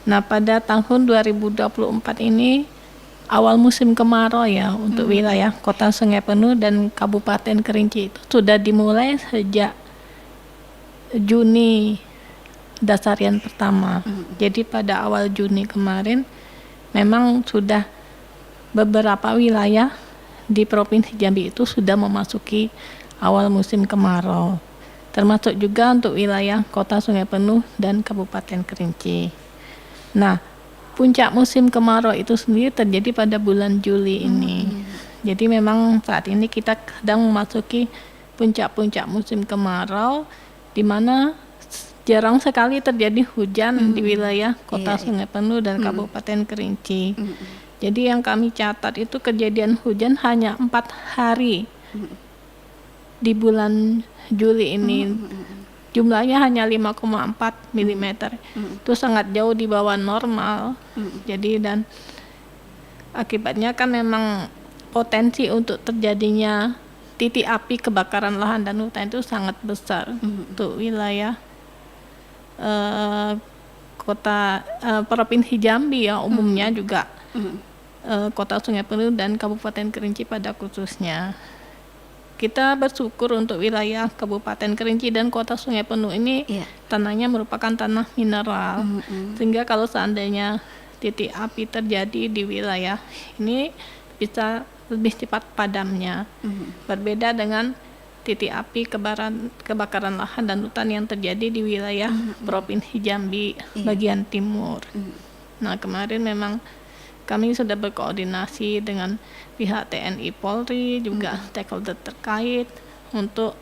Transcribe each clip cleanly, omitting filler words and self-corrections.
Nah, pada tahun 2024 ini awal musim kemarau ya untuk wilayah Kota Sungai Penuh dan Kabupaten Kerinci itu sudah dimulai sejak Juni dasarian pertama. Jadi pada awal Juni kemarin memang sudah beberapa wilayah di Provinsi Jambi itu sudah memasuki awal musim kemarau. Termasuk juga untuk wilayah Kota Sungai Penuh dan Kabupaten Kerinci. Nah, puncak musim kemarau itu sendiri terjadi pada bulan Juli ini. Jadi memang saat ini kita sedang memasuki puncak-puncak musim kemarau, di mana jarang sekali terjadi hujan di wilayah Kota Sungai Penuh dan Kabupaten Kerinci. Jadi yang kami catat itu kejadian hujan hanya 4 hari di bulan Juli ini. Jumlahnya hanya 5,4 mm. Itu sangat jauh di bawah normal. Jadi dan akibatnya kan memang potensi untuk terjadinya titik api kebakaran lahan dan hutan itu sangat besar untuk wilayah Provinsi Jambi ya umumnya juga Kota Sungai Penuh dan Kabupaten Kerinci pada khususnya. Kita bersyukur untuk wilayah Kabupaten Kerinci dan Kota Sungai Penuh ini tanahnya merupakan tanah mineral, sehingga kalau seandainya titik api terjadi di wilayah ini bisa lebih cepat padamnya. Berbeda dengan titik api kebakaran lahan dan hutan yang terjadi di wilayah Provinsi Jambi bagian timur. Nah, kemarin memang kami sudah berkoordinasi dengan pihak TNI Polri juga stakeholder terkait untuk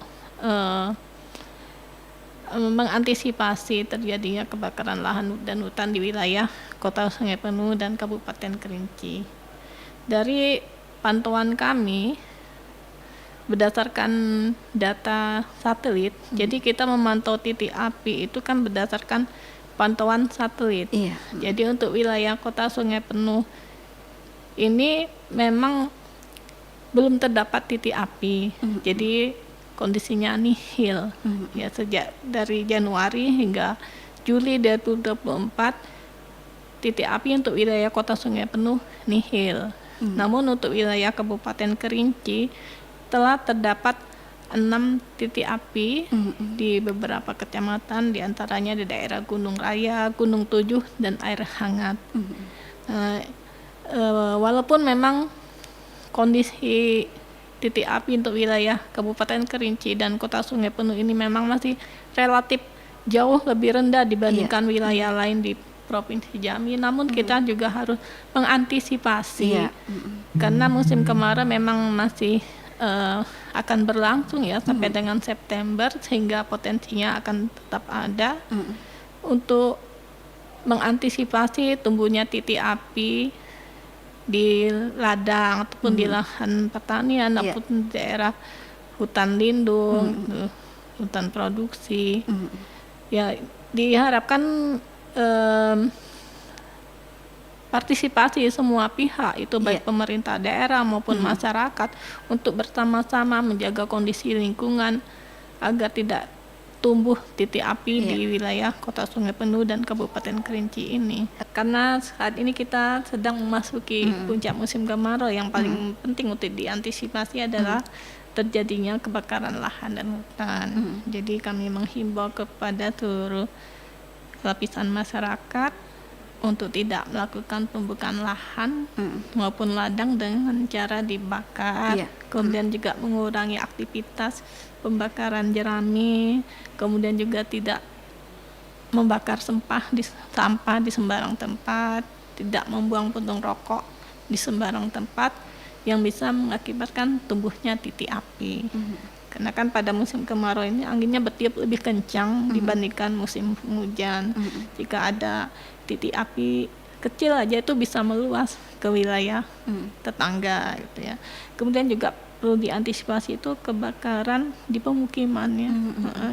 mengantisipasi terjadinya kebakaran lahan dan hutan di wilayah Kota Sungai Penuh dan Kabupaten Kerinci. Dari pantauan kami berdasarkan data satelit, jadi kita memantau titik api itu kan berdasarkan pantauan satelit. Jadi untuk wilayah Kota Sungai Penuh ini memang belum terdapat titik api. Jadi kondisinya nihil. Ya sejak dari Januari hingga Juli 2024 titik api untuk wilayah Kota Sungai Penuh nihil. Namun untuk wilayah Kabupaten Kerinci telah terdapat 6 titik api di beberapa kecamatan, diantaranya di daerah Gunung Raya, Gunung Tujuh, dan Air Hangat. Walaupun memang kondisi titik api untuk wilayah Kabupaten Kerinci dan Kota Sungai Penuh ini memang masih relatif jauh lebih rendah dibandingkan wilayah lain di Provinsi Jambi, namun kita juga harus mengantisipasi karena musim kemarau memang masih akan berlangsung ya sampai dengan September, sehingga potensinya akan tetap ada untuk mengantisipasi tumbuhnya titik api di ladang ataupun di lahan pertanian ataupun di daerah hutan lindung, hutan produksi. Ya diharapkan partisipasi semua pihak itu baik pemerintah daerah maupun masyarakat untuk bersama-sama menjaga kondisi lingkungan agar tidak tumbuh titik api di wilayah Kota Sungai Penuh dan Kabupaten Kerinci ini. Karena saat ini kita sedang memasuki puncak musim kemarau, yang paling penting untuk diantisipasi adalah terjadinya kebakaran lahan dan hutan. Jadi kami menghimbau kepada seluruh lapisan masyarakat untuk tidak melakukan pembukaan lahan maupun ladang dengan cara dibakar, kemudian juga mengurangi aktivitas pembakaran jerami, kemudian juga tidak membakar sampah di sembarang tempat, tidak membuang puntung rokok di sembarang tempat yang bisa mengakibatkan tumbuhnya titik api. Karena kan pada musim kemarau ini anginnya bertiup lebih kencang dibandingkan musim hujan. Jika ada titik api kecil aja itu bisa meluas ke wilayah tetangga gitu ya. Kemudian juga perlu diantisipasi itu kebakaran di pemukiman ya.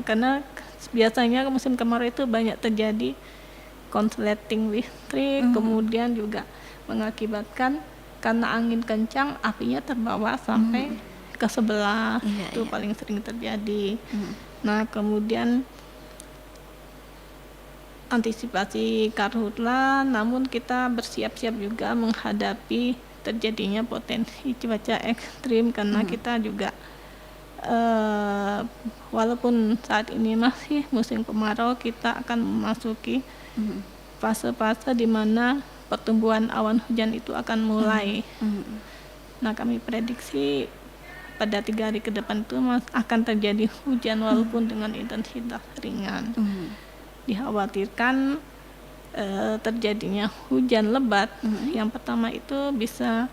Karena biasanya musim kemarau itu banyak terjadi konsleting listrik, kemudian juga mengakibatkan karena angin kencang apinya terbawa sampai ke sebelah, itu paling sering terjadi. Nah kemudian antisipasi karhutla, namun kita bersiap-siap juga menghadapi terjadinya potensi cuaca ekstrim karena kita juga walaupun saat ini masih musim kemarau, kita akan memasuki fase-fase di mana pertumbuhan awan hujan itu akan mulai. Nah, kami prediksi pada 3 hari ke depan itu akan terjadi hujan walaupun dengan intensitas ringan. Dikhawatirkan terjadinya hujan lebat. Yang pertama itu bisa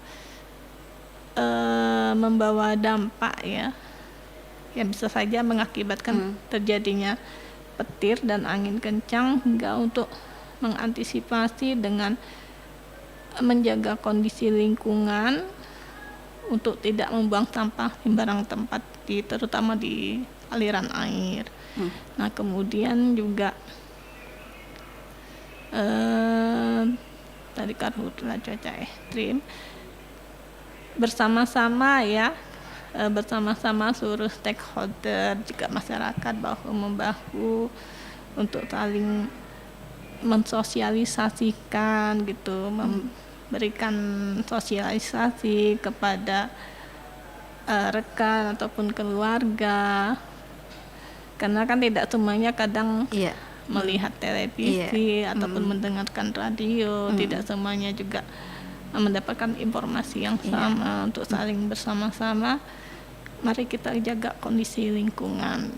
membawa dampak ya, yang bisa saja mengakibatkan terjadinya petir dan angin kencang, hingga untuk mengantisipasi dengan menjaga kondisi lingkungan untuk tidak membuang sampah sembarang tempat, terutama di aliran air. Nah, kemudian juga tadi karhutla cuaca ekstrim bersama-sama ya, bersama-sama seluruh stakeholder juga masyarakat bahu membahu untuk saling mensosialisasikan gitu, memberikan sosialisasi kepada rekan ataupun keluarga, karena kan tidak semuanya kadang melihat televisi ataupun mendengarkan radio, tidak semuanya juga mendapatkan informasi yang sama. Untuk saling bersama-sama, mari kita jaga kondisi lingkungan.